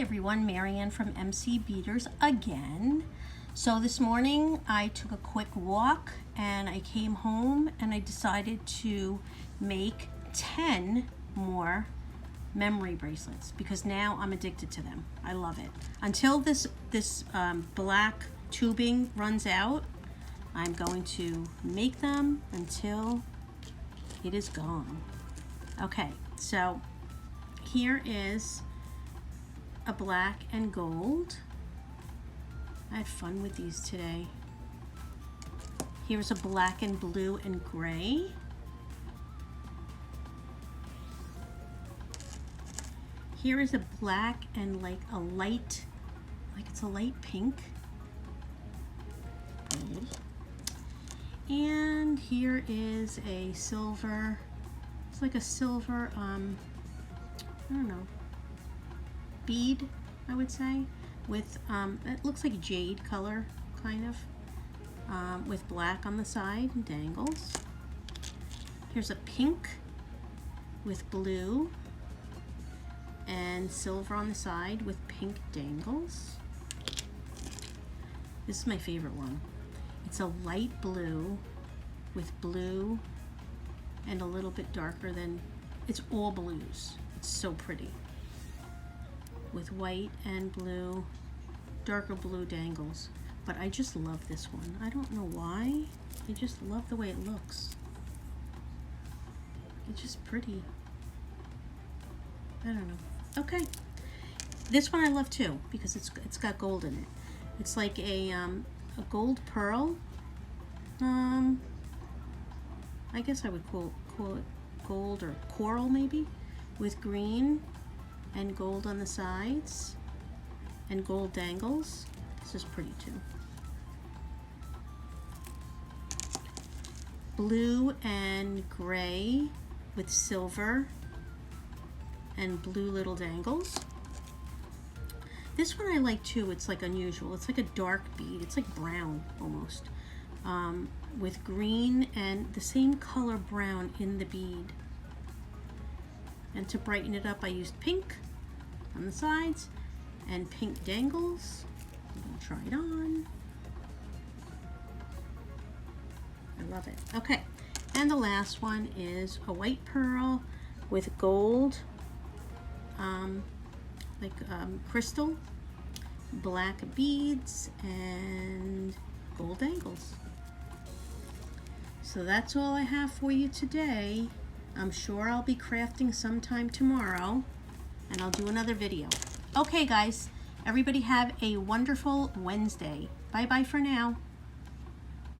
everyone, Marianne from MC Beaters again. So this morning I took a quick walk and I came home and I decided to make 10 more memory bracelets because now I'm addicted to them. I love it. Until this black tubing runs out, I'm going to make them until it is gone. Okay, so here is a black and gold. I had fun with these today. Here's a black and blue and gray. Here is a black and like it's a light pink. And here is a silver, it's like a silver, I don't know, bead, I would say, with, it looks like jade color, kind of, with black on the side and dangles. Here's a pink with blue and silver on the side with pink dangles. This is my favorite one. It's a light blue with blue and a little bit darker than, it's all blues. It's so pretty. With white and blue, darker blue dangles. But I just love this one. I don't know why. I just love the way it looks. It's just pretty. I don't know. Okay. This one I love too because it's got gold in it. It's like a gold pearl. I guess I would call it gold or coral maybe, with green and gold on the sides and gold dangles. This is pretty too. Blue and gray with silver and blue little dangles. This one I like too. It's like unusual. It's like a dark bead. It's like brown almost, with green and the same color brown in the bead. And to brighten it up, I used pink on the sides and pink dangles. I'm gonna try it on. I love it. Okay, and the last one is a white pearl with gold, crystal, black beads, and gold dangles. So that's all I have for you today. I'm sure I'll be crafting sometime tomorrow and I'll do another video. Okay guys, everybody have a wonderful Wednesday. Bye bye for now.